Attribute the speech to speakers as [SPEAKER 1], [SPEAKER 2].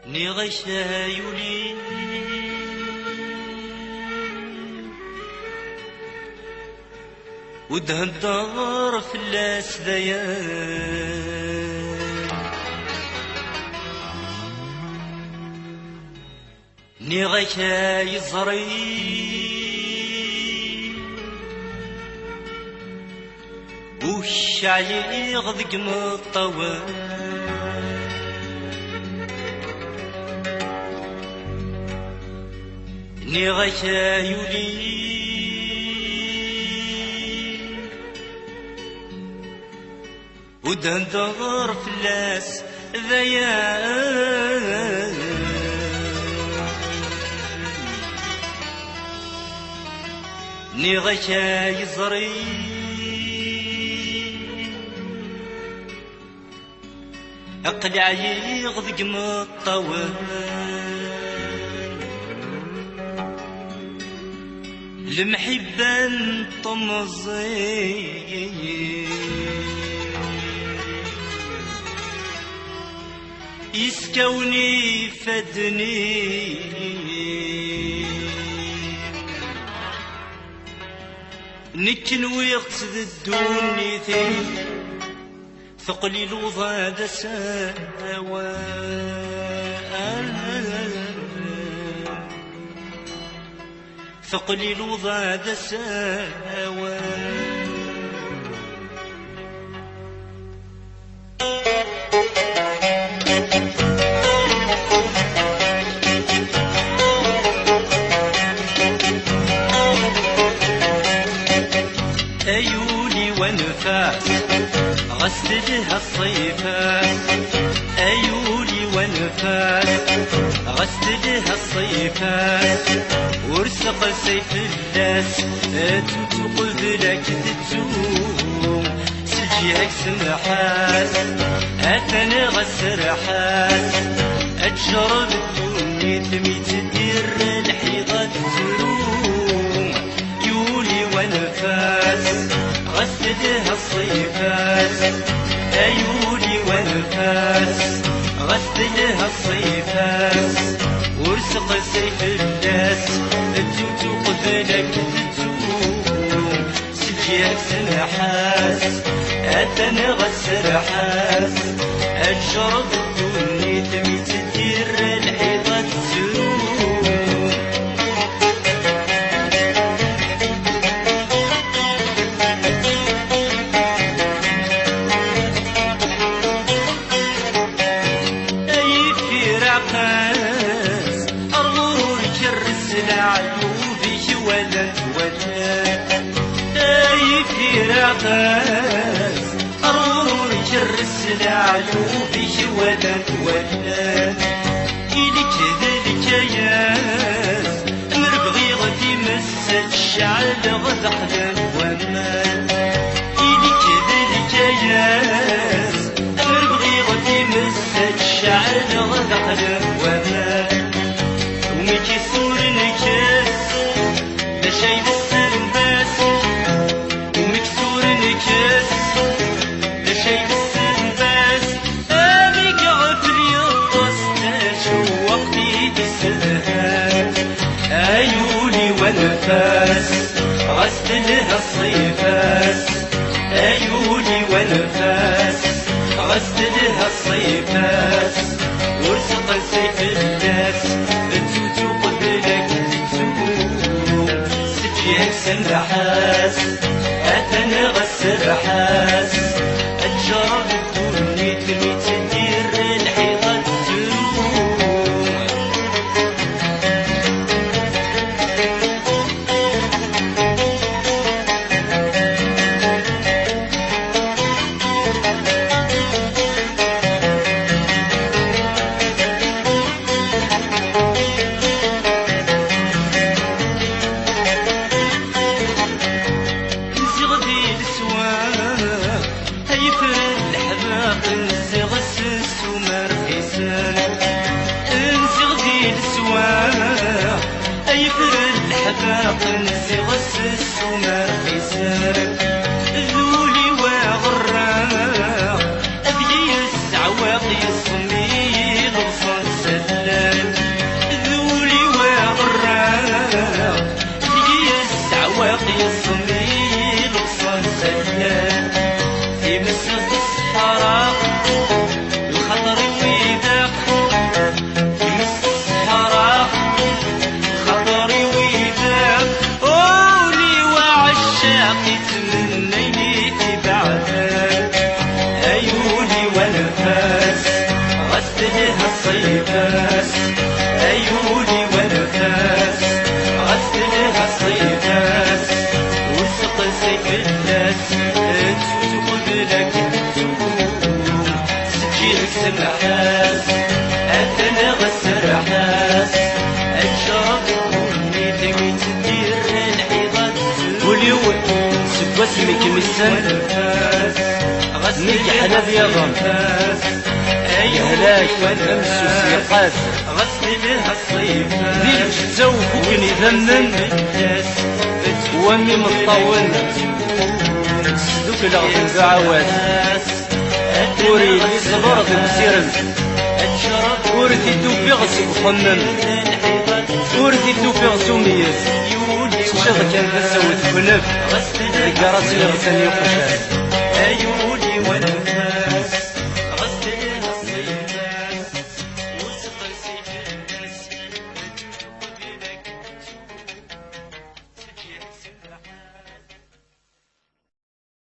[SPEAKER 1] ني غيشا يولي ودهن الدار فلاس ذيان ني غيشا يزري وشعلي غضق مطوان ني غيشا يولي ودهن دار فلاس ذيان ني غيشا يزري اقلع يغضق مطوان المحبة طمزي يسكوني فدني نكن ويقت الدوني ثقلي الوضع دساوى ثقلي الوضع دساوى أيولي ونفاس غسلها الصيفات أيولي ونفاس غسلها الصيفات ورسق سيف اللاس تقلب لك تتوم سجيهك سمحات أثنى غسر حاس أتجرب الدنيا تمي تدير الحيضة تروم يولي ونفاس غسلها الصيفات أيولي ونفاس غسلها الصيفات ورسق سيف الناس تقلب لك تتوم سجيهك سمحات أثنى غسر حاس أتجرب الدنيا تمي تدير الحيضة تروم أي في رقاس أرغور كرس العيوب ولا أي في رقاس أرغور كرس العيوب ولا إليك ذلك ياس مربغي غدي مسة الشعل غزحنا ومان إليك ذلك ياس مربغي غدي مسة الشعل غزحنا ومان وميكي صور نكاس لشي بالسنباس ومكسور نكاس لشي بالسنباس أبيك عفري الطستاش ووقتي تسلهات أيولي ونفاس غسلها الصيفاس أيولي ونفاس غسلها الصيفاس ورسق سيف الناس تقلب لك تتوم سجيهك سمحاس أثنى غسر حاس أتجرب الدنيا تمي تدير الحيضة تروم الحفاق نسي غسس وما حساب ذولي وغرام
[SPEAKER 2] واسمي كمسن نيك حنا بيضا يهلاك أمس وسيقات ذي الشتا وفوقني ذمن وامي مطول دوك الأغضب بعوات وريد صبر ذي بسيرم ورثي توفيغ سبحنن ورثي توفيغ سميز شغل كان تسوي تفنف القراصي غسل يقشاش